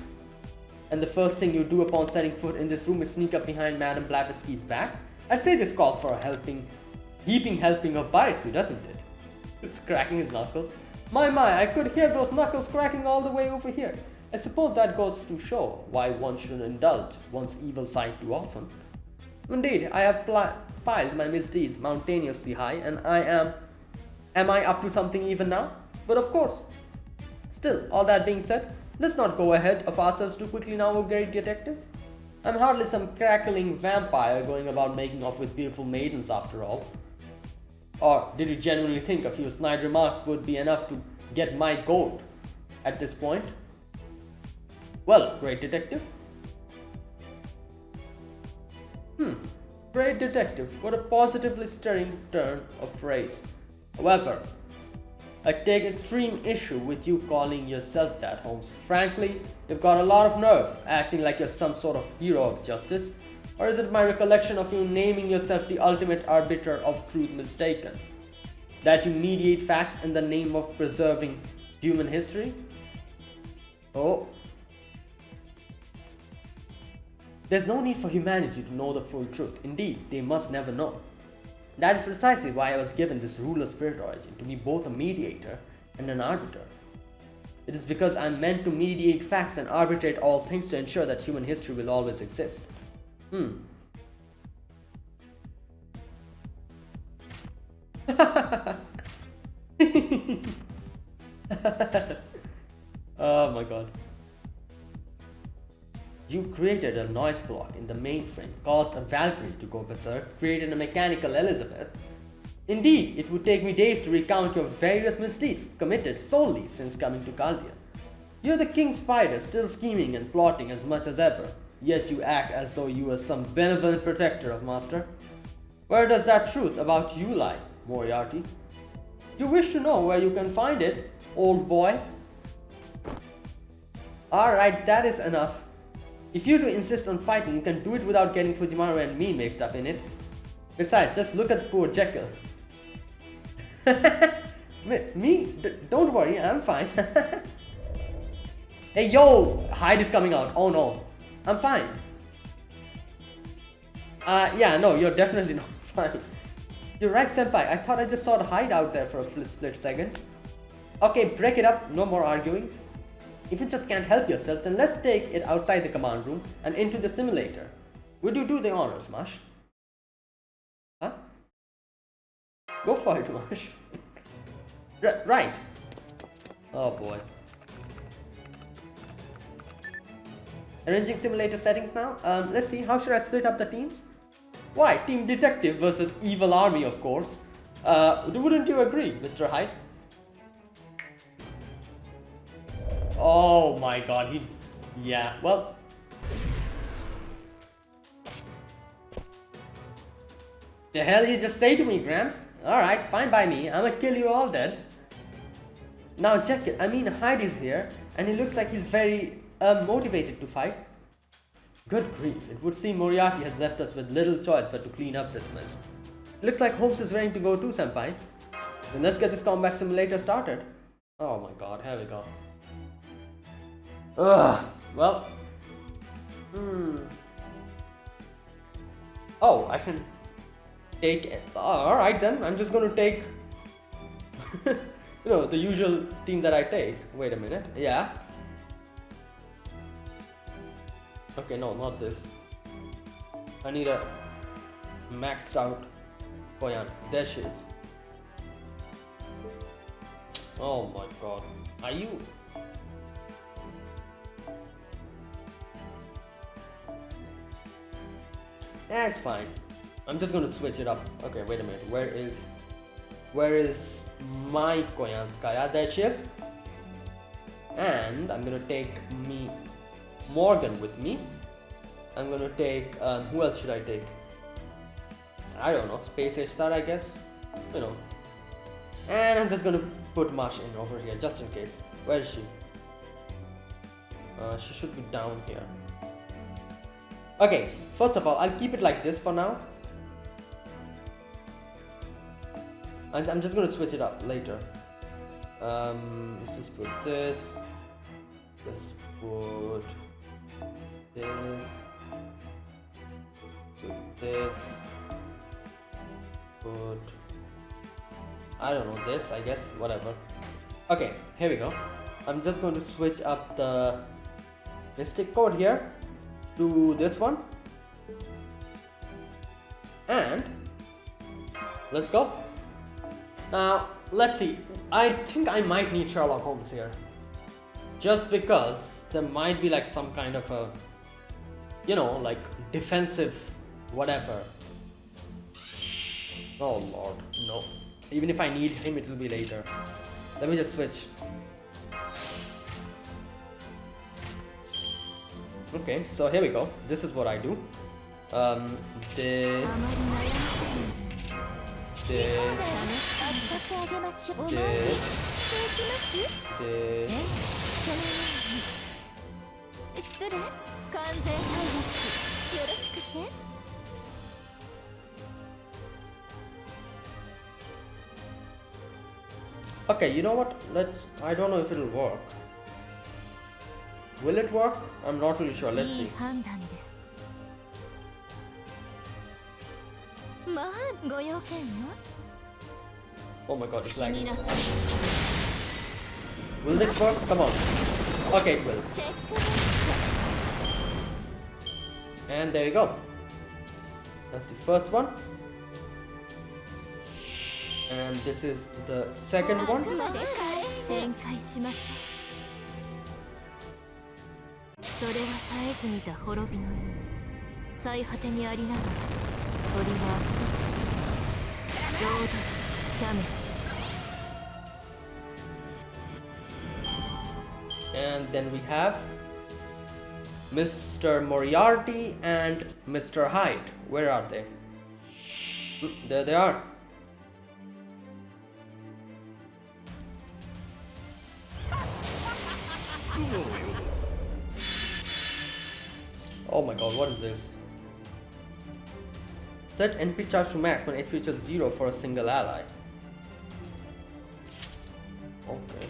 And the first thing you do upon setting foot in this room is sneak up behind Madame Blavatsky's back. I'd say this calls for a helping heaping helping of bites you, doesn't it? It's cracking his knuckles. My, I could hear those knuckles cracking all the way over here. I suppose that goes to show why one shouldn't indulge one's evil side too often. Indeed, I have piled my misdeeds mountainously high, and am I up to something even now? But of course. Still, all that being said, let's not go ahead of ourselves too quickly now, O great detective. I'm hardly some crackling vampire going about making off with beautiful maidens after all. Or did you genuinely think a few snide remarks would be enough to get my goat at this point? Well, great detective. Great detective, what a positively stirring turn of phrase. However, I take extreme issue with you calling yourself that, Holmes. Frankly, you've got a lot of nerve, acting like you're some sort of hero of justice. Or is it my recollection of you naming yourself the ultimate arbiter of truth mistaken? That you mediate facts in the name of preserving human history? Oh. There's no need for humanity to know the full truth. Indeed, they must never know. That is precisely why I was given this ruler spirit origin, to be both a mediator and an arbiter. It is because I'm meant to mediate facts and arbitrate all things to ensure that human history will always exist. Oh my god. You created a noise block in the mainframe, caused a Valkyrie to go berserk, created a mechanical Elizabeth. Indeed, it would take me days to recount your various misdeeds committed solely since coming to Caldia. You're the King Spider, still scheming and plotting as much as ever, yet you act as though you were some benevolent protector of Master. Where does that truth about you lie, Moriarty? You wish to know where you can find it, old boy? Alright, that is enough. If you two insist on fighting, you can do it without getting Fujimaru and me mixed up in it. Besides, just look at the poor Jekyll. Me? Don't worry, I'm fine. Hey yo! Hyde is coming out. Oh no. I'm fine. Yeah, no, you're definitely not fine. You're right, senpai. I thought I just saw the Hyde out there for a split second. Okay, break it up. No more arguing. If you just can't help yourselves, then let's take it outside the command room and into the simulator. Would you do the honors, Mash? Huh? Go for it, Mash. Right. Oh boy. Arranging simulator settings now. Let's see, how should I split up the teams? Why, Team Detective versus Evil Army, of course. Wouldn't you agree, Mr. Hyde? Oh my god, yeah, well. The hell you just say to me, Gramps? Alright, fine by me, I'ma kill you all dead. Now check it, I mean Hyde is here, and he looks like he's very motivated to fight. Good grief, it would seem Moriarty has left us with little choice but to clean up this mess. Looks like Holmes is ready to go too, senpai. Then let's get this combat simulator started. Oh my god, here we go. Ugh, well. Oh, I can take it. Alright then, I'm just gonna take the usual team that I take. Wait a minute, yeah. Okay, no, not this. I need a maxed out Koyan. There she is. Oh my god. Are you? That's fine. I'm just gonna switch it up. Okay, wait a minute. Where is my Koyanskaya? There she is. And I'm gonna take me Morgan with me. I'm gonna take who else should I take? I don't know, Space Age Star, I guess. And I'm just gonna put Mash in over here just in case. Where is she? She should be down here. Okay, first of all, I'll keep it like this for now. And I'm just gonna switch it up later. Let's just put this. Let's put this. Put this. Put I don't know, this, I guess, whatever. Okay, here we go. I'm just going to switch up the mystic code here to this one. And let's go. Now, let's see. I think I might need Sherlock Holmes here. Just because there might be like some kind of a, you know, like defensive whatever. Oh lord, no. Even if I need him, it will be later. Let me just switch. Okay, so here we go. This is what I do. This, okay, you know what? I don't know if it'll work. Will it work? I'm not really sure. Let's see. Oh my god, it's lagging. Will this work? Come on. Okay, it will. And there you go. That's the first one. And this is the second one. And then we have Mr. Moriarty and Mr. Hyde. Where are they? There they are. Oh my god, what is this? Set NP charge to max when HP reaches 0 for a single ally. Okay.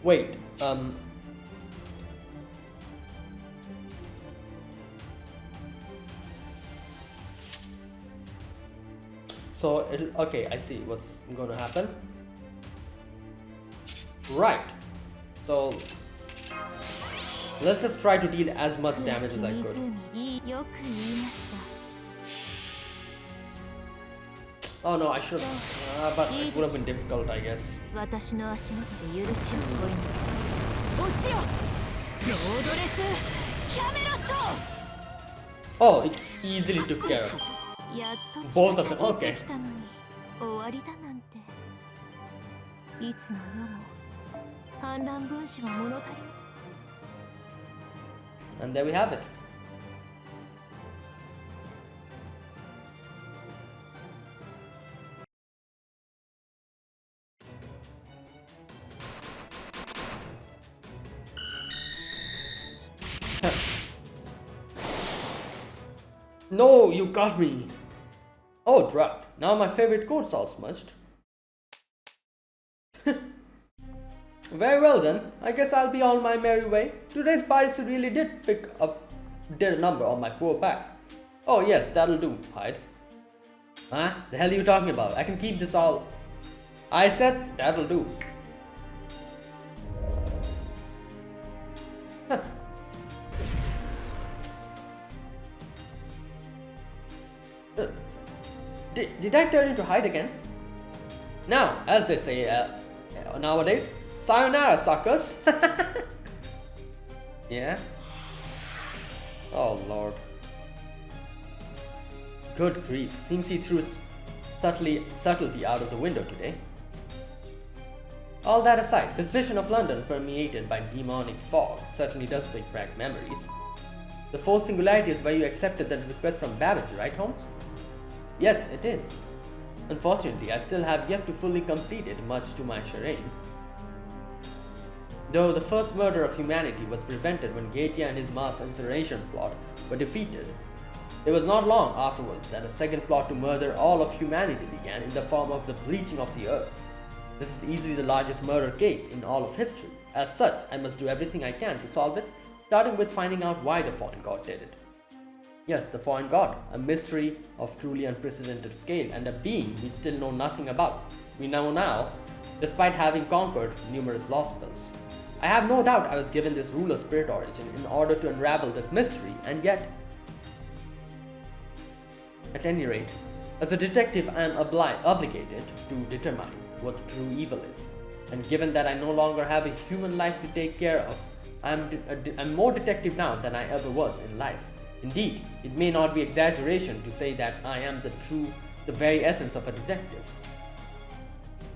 Wait, so okay, I see what's gonna happen. Right. So let's just try to deal as much damage as I could. Oh no, I should but it would have been difficult, I guess. Oh, it easily took care of both of them. Okay. And there we have it. No, you got me. Oh, drat. Now my favorite code's all smudged. Very well then. I guess I'll be on my merry way. Today's pirates really did a number on my poor back. Oh yes, that'll do, Hyde. Huh? The hell are you talking about? I can keep this all. I said that'll do. Huh. Did I turn into Hyde again? Now, as they say nowadays, sayonara, suckers. Yeah. Oh lord. Good grief. Seems he threw subtlety out of the window today. All that aside, this vision of London permeated by demonic fog certainly does bring back memories. The fourth singularity is where you accepted that request from Babbage, right, Holmes? Yes, it is. Unfortunately, I still have yet to fully complete it, much to my chagrin. Though the first murder of humanity was prevented when Gaetia and his mass incineration plot were defeated, it was not long afterwards that a second plot to murder all of humanity began in the form of the bleaching of the earth. This is easily the largest murder case in all of history. As such, I must do everything I can to solve it, starting with finding out why the foreign god did it. Yes, the foreign god, a mystery of truly unprecedented scale and a being we still know nothing about. We know now, despite having conquered numerous lost spells. I have no doubt I was given this rule of spirit origin in order to unravel this mystery, and yet, at any rate, as a detective I am obligated to determine what true evil is. And given that I no longer have a human life to take care of, I'm more detective now than I ever was in life. Indeed, it may not be exaggeration to say that I am the very essence of a detective.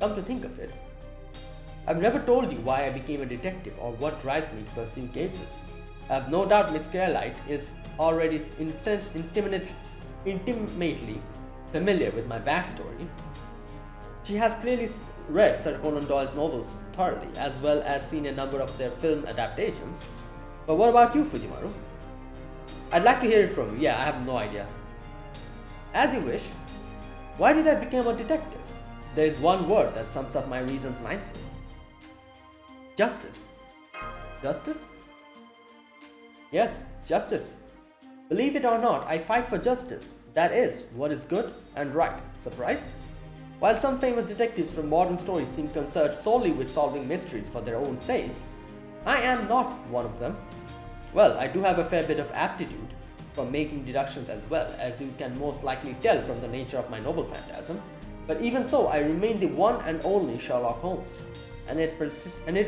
Come to think of it, I've never told you why I became a detective or what drives me to pursue cases. I have no doubt Miss Carelite is already intimately familiar with my backstory. She has clearly read Sir Conan Doyle's novels thoroughly, as well as seen a number of their film adaptations. But what about you, Fujimaru? I'd like to hear it from you. Yeah, I have no idea. As you wish. Why did I become a detective? There is one word that sums up my reasons nicely. Justice. Justice? Yes, justice. Believe it or not, I fight for justice. That is, what is good and right. Surprise? While some famous detectives from modern stories seem concerned solely with solving mysteries for their own sake, I am not one of them. Well, I do have a fair bit of aptitude for making deductions as well, as you can most likely tell from the nature of my noble phantasm. But even so, I remain the one and only Sherlock Holmes. And it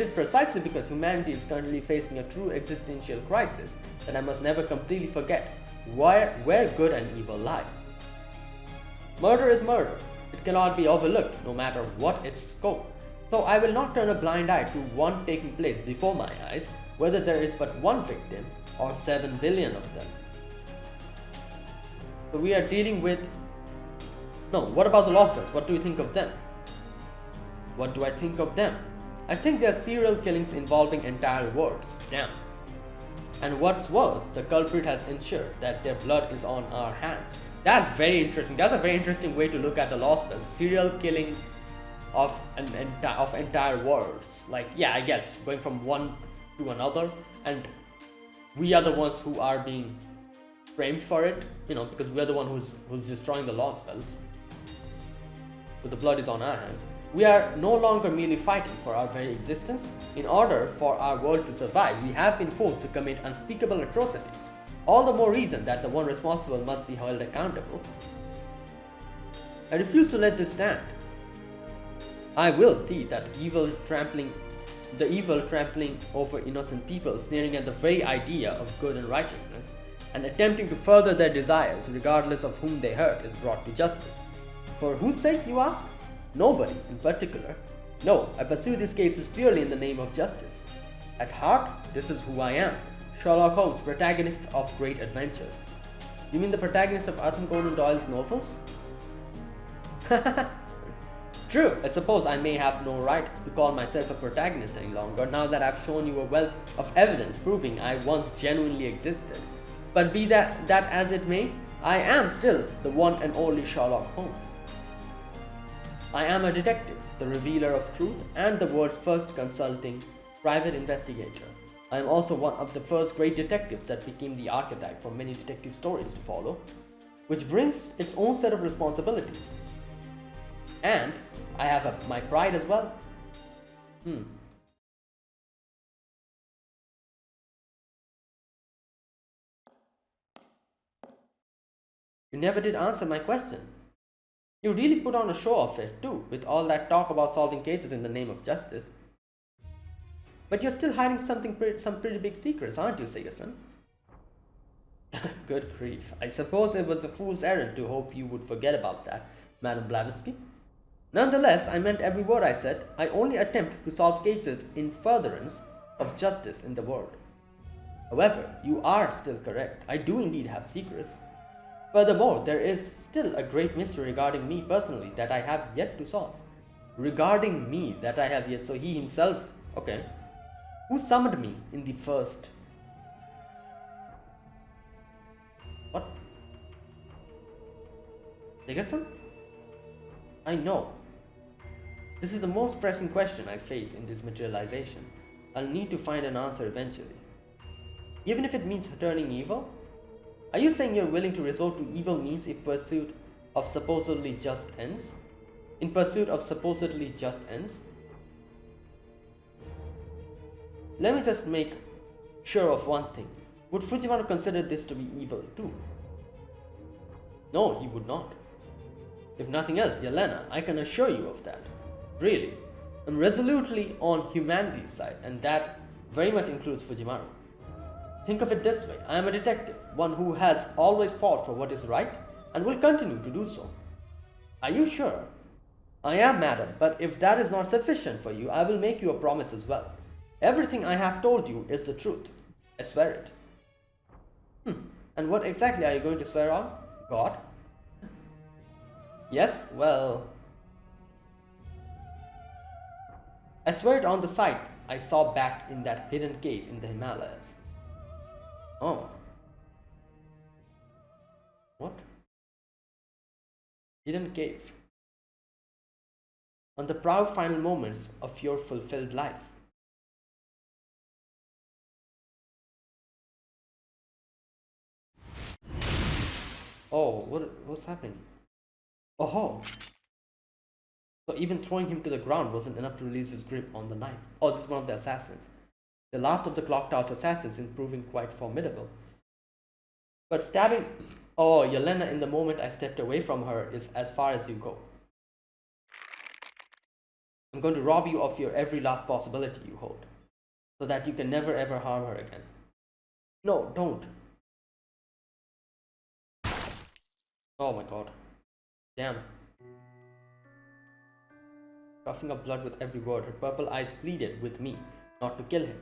is precisely because humanity is currently facing a true existential crisis that I must never completely forget where good and evil lie. Murder is murder. It cannot be overlooked, no matter what its scope. So I will not turn a blind eye to one taking place before my eyes, whether there is but one victim or 7 billion of them. So we are dealing with... No, what about the Lost Girls? What do you think of them? What do I think of them? I think they are serial killings involving entire worlds. Damn. And what's worse, the culprit has ensured that their blood is on our hands. That's very interesting. That's a very interesting way to look at the Lost Girls. Serial killing of entire worlds. Like, yeah, I guess going from one to another, and we are the ones who are being framed for it. You know, because we are the one who's destroying the Lost Girls. So the blood is on our hands. We are no longer merely fighting for our very existence. In order for our world to survive, we have been forced to commit unspeakable atrocities. All the more reason that the one responsible must be held accountable. I refuse to let this stand. I will see that the evil trampling over innocent people, sneering at the very idea of good and righteousness, and attempting to further their desires regardless of whom they hurt, is brought to justice. For whose sake, you ask? Nobody in particular. No, I pursue these cases purely in the name of justice. At heart, this is who I am. Sherlock Holmes, protagonist of great adventures. You mean the protagonist of Arthur Conan Doyle's novels? True, I suppose I may have no right to call myself a protagonist any longer now that I've shown you a wealth of evidence proving I once genuinely existed. But be that as it may, I am still the one and only Sherlock Holmes. I am a detective, the revealer of truth, and the world's first consulting private investigator. I am also one of the first great detectives that became the archetype for many detective stories to follow, which brings its own set of responsibilities. And I have my pride as well. You never did answer my question. You really put on a show of it too, with all that talk about solving cases in the name of justice. But you're still hiding some pretty big secrets, aren't you, Sigerson? Good grief. I suppose it was a fool's errand to hope you would forget about that, Madame Blavatsky. Nonetheless, I meant every word I said. I only attempt to solve cases in furtherance of justice in the world. However, you are still correct. I do indeed have secrets. Furthermore, there is still a great mystery regarding me personally that I have yet to solve. Regarding me that I have yet, so he himself, okay. Who summoned me in the first? What? Sigerson? I know. This is the most pressing question I face in this materialization. I'll need to find an answer eventually. Even if it means turning evil? Are you saying you're willing to resort to evil means if pursuit of supposedly just ends? In pursuit of supposedly just ends? Let me just make sure of one thing. Would Fujiwara consider this to be evil too? No, he would not. If nothing else, Yelena, I can assure you of that. Really. I'm resolutely on humanity's side, and that very much includes Fujimaru. Think of it this way, I am a detective, one who has always fought for what is right and will continue to do so. Are you sure? I am, madam, but if that is not sufficient for you, I will make you a promise as well. Everything I have told you is the truth. I swear it. And what exactly are you going to swear on? God? Yes, well... I swear it on the sight I saw back in that hidden cave in the Himalayas. Oh. What? Hidden cave. On the proud final moments of your fulfilled life. Oh, what's happening? Oh. So even throwing him to the ground wasn't enough to release his grip on the knife. Oh, this is one of the assassins. The last of the Clock Tower's assassins is proving quite formidable. But stabbing... Oh, Yelena, in the moment I stepped away from her is as far as you go. I'm going to rob you of your every last possibility you hold, so that you can never ever harm her again. No, don't. Oh my god. Damn. Coughing up blood with every word, her purple eyes pleaded with me not to kill him.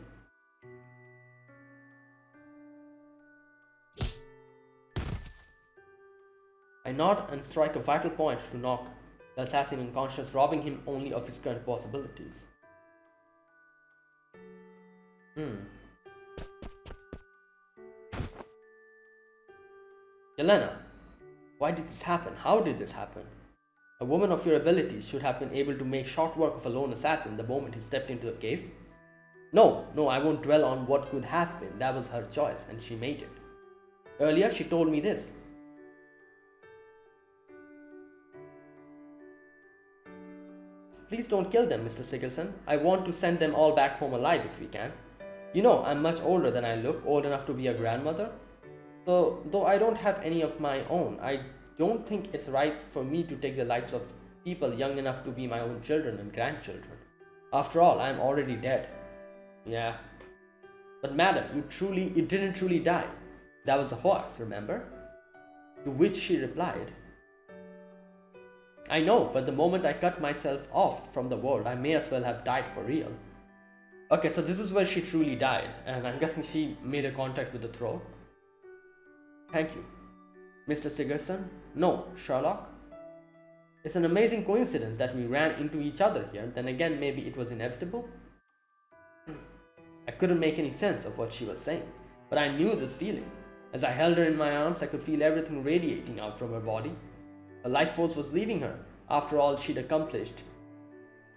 I nod and strike a vital point to knock the assassin unconscious, robbing him only of his current possibilities. Yelena, why did this happen? How did this happen? A woman of your abilities should have been able to make short work of a lone assassin the moment he stepped into the cave. No, I won't dwell on what could have been. That was her choice, and she made it. Earlier, she told me this. Please don't kill them, Mr. Sigurdsson. I want to send them all back home alive if we can. You know, I'm much older than I look, old enough to be a grandmother. So, though I don't have any of my own, I don't think it's right for me to take the lives of people young enough to be my own children and grandchildren. After all, I'm already dead. Yeah. But madam, you didn't truly die. That was a horse, remember? To which she replied, I know, but the moment I cut myself off from the world, I may as well have died for real. Okay, so this is where she truly died, and I'm guessing she made a contact with the throne. Thank you. Mr. Sigurdsson? No, Sherlock? It's an amazing coincidence that we ran into each other here, then again maybe it was inevitable? I couldn't make any sense of what she was saying, but I knew this feeling. As I held her in my arms, I could feel everything radiating out from her body. Her life force was leaving her. After all she'd accomplished,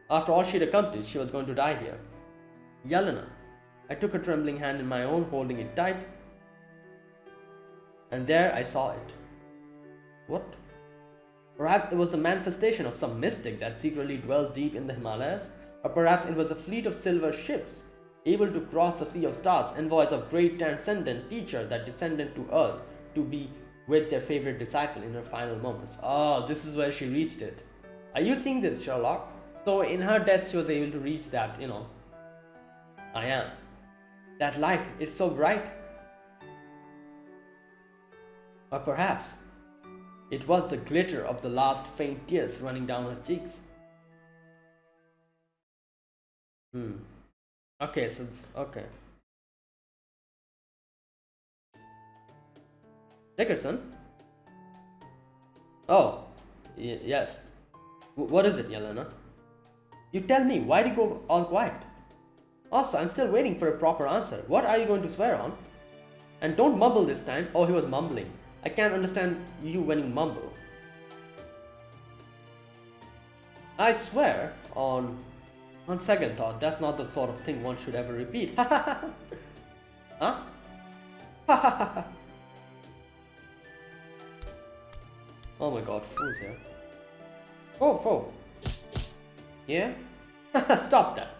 she was going to die here. Yelena. I took her trembling hand in my own, holding it tight. And there I saw it. What? Perhaps it was the manifestation of some mystic that secretly dwells deep in the Himalayas, or perhaps it was a fleet of silver ships, able to cross a sea of stars, envoys of great transcendent teacher that descended to earth to be with their favorite disciple in her final moments. Oh, this is where she reached it. Are you seeing this, Sherlock? So in her death she was able to reach that, I am. That light, it's so bright. Or perhaps it was the glitter of the last faint tears running down her cheeks. Okay, okay. Dickerson? Oh, yes. What is it, Yelena? You tell me, why do you go all quiet? Also, I'm still waiting for a proper answer. What are you going to swear on? And don't mumble this time. Oh, he was mumbling. I can't understand you when you mumble. I swear on second thought, that's not the sort of thing one should ever repeat. Huh? Oh my god, Fo's here. Fo. Yeah? Stop that.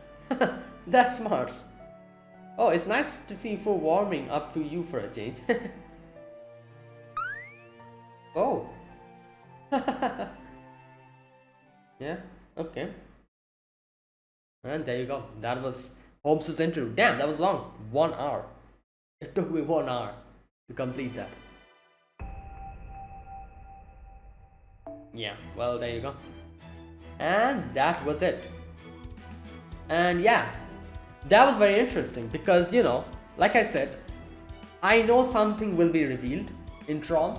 That's smart. Oh, it's nice to see Fo warming up to you for a change. Oh. Yeah, okay. And there you go. That was Holmes' interview. Damn, that was long. 1 hour. It took me 1 hour to complete that. Yeah, well, there you go. And that was it. And yeah, that was very interesting because, you know, like I said, I know something will be revealed in Tron.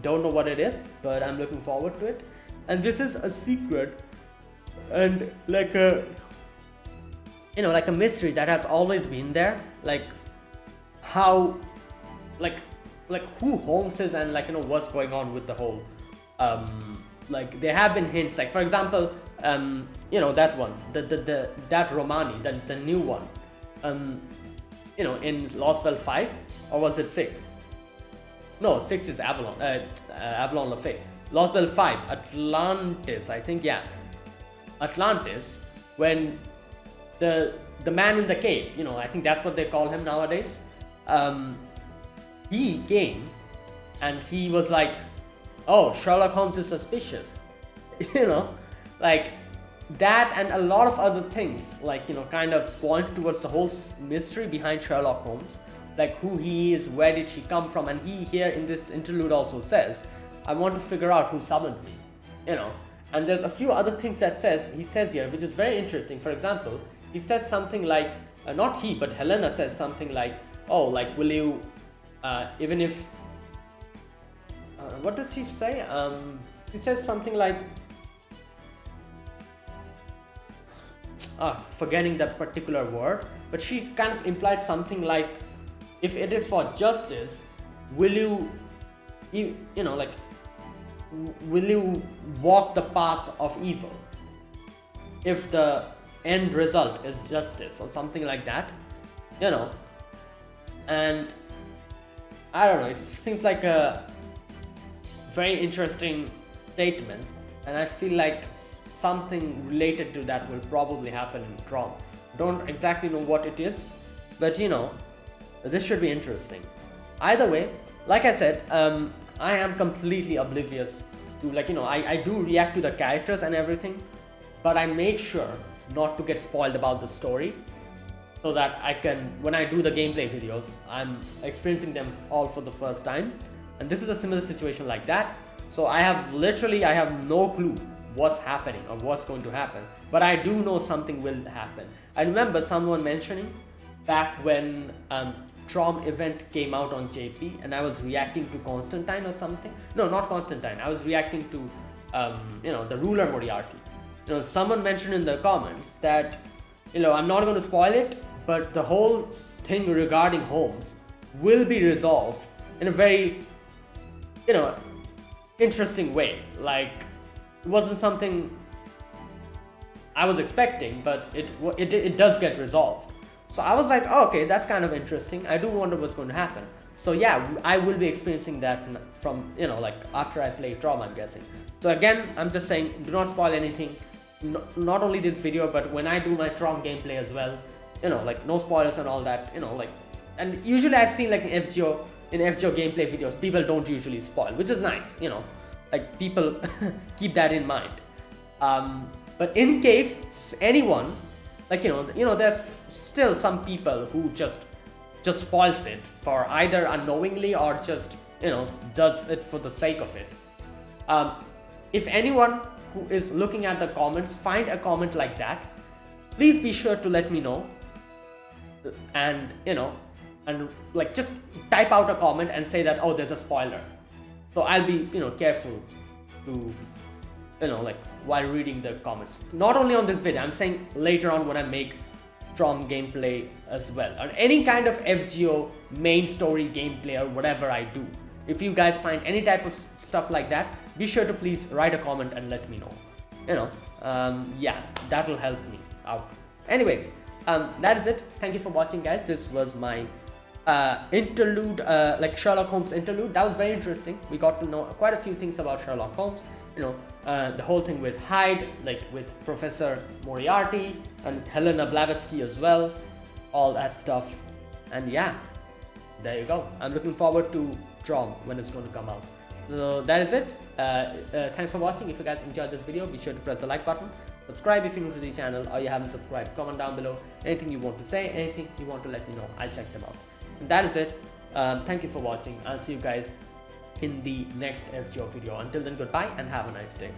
Don't know what it is, but I'm looking forward to it. And this is a secret and like a, you know, like a mystery that has always been there. Like how, like who Holmes is and like, you know, what's going on with the whole, like there have been hints, like for example, you know, that one, that Romani, the new one, you know, in Lost Well 5, or was it 6? No, 6 is Avalon, Avalon LaFay. Lost Well 5, Atlantis, I think, yeah. Atlantis, when the man in the cave, you know, I think that's what they call him nowadays, he came and he was like, oh, Sherlock Holmes is suspicious. You know, like that and a lot of other things, like, you know, kind of point towards the whole mystery behind Sherlock Holmes, like who he is, where did she come from, and he here in this interlude also says, I want to figure out who summoned me, you know. And there's a few other things that he says here, which is very interesting. For example, he says something like, not he, but Helena says something like, oh, like, will you, even if, what does she say? She says something like, forgetting that particular word, but she kind of implied something like, if it is for justice, will you know, like, will you walk the path of evil if the end result is justice or something like that, you know. And I don't know, it seems like a very interesting statement, and I feel like something related to that will probably happen in Tron. Don't exactly know what it is, but you know, this should be interesting. Either way, like I said, I am completely oblivious to, like, you know, I do react to the characters and everything, but I make sure not to get spoiled about the story, so that I can, when I do the gameplay videos, I'm experiencing them all for the first time. And this is a similar situation like that. So I have no clue what's happening or what's going to happen, but I do know something will happen. I remember someone mentioning back when Tron event came out on JP, and I was reacting to Constantine or something. No, not Constantine. I was reacting to, you know, the ruler Moriarty. You know, someone mentioned in the comments that, you know, I'm not going to spoil it, but the whole thing regarding Holmes will be resolved in a very, you know, interesting way. Like, it wasn't something I was expecting, but it does get resolved. So I was like, oh, okay, that's kind of interesting. I do wonder what's going to happen. So yeah, I will be experiencing that from, you know, like after I play Tron, I'm guessing. So again, I'm just saying, do not spoil anything. Not only this video, but when I do my Tron gameplay as well, you know, like no spoilers and all that, you know, like, and usually I've seen like in FGO gameplay videos, people don't usually spoil, which is nice, you know, like people keep that in mind. But in case anyone, like, you know, there's still some people who just spoils it for either unknowingly or just, you know, does it for the sake of it. If anyone who is looking at the comments find a comment like that, please be sure to let me know, and, you know, and like just type out a comment and say that, oh, there's a spoiler. So I'll be, you know, careful to, you know, like while reading the comments. Not only on this video, I'm saying later on when I make Tron gameplay as well, or any kind of FGO main story gameplay or whatever I do. If you guys find any type of stuff like that, be sure to please write a comment and let me know, you know. Yeah, that will help me out. Anyways, that is it. Thank you for watching, guys. This was my interlude, like Sherlock Holmes interlude. That was very interesting. We got to know quite a few things about Sherlock Holmes. You know, the whole thing with Hyde, like with Professor Moriarty and Helena Blavatsky as well, all that stuff. And yeah, there you go. I'm looking forward to Drom when it's going to come out. So that is it. Thanks for watching. If you guys enjoyed this video, be sure to press the like button. Subscribe if you're new to the channel or you haven't subscribed. Comment down below anything you want to say, anything you want to let me know. I'll check them out. And that is it. Thank you for watching. I'll see you guys in the next FGO video. Until then, goodbye and have a nice day.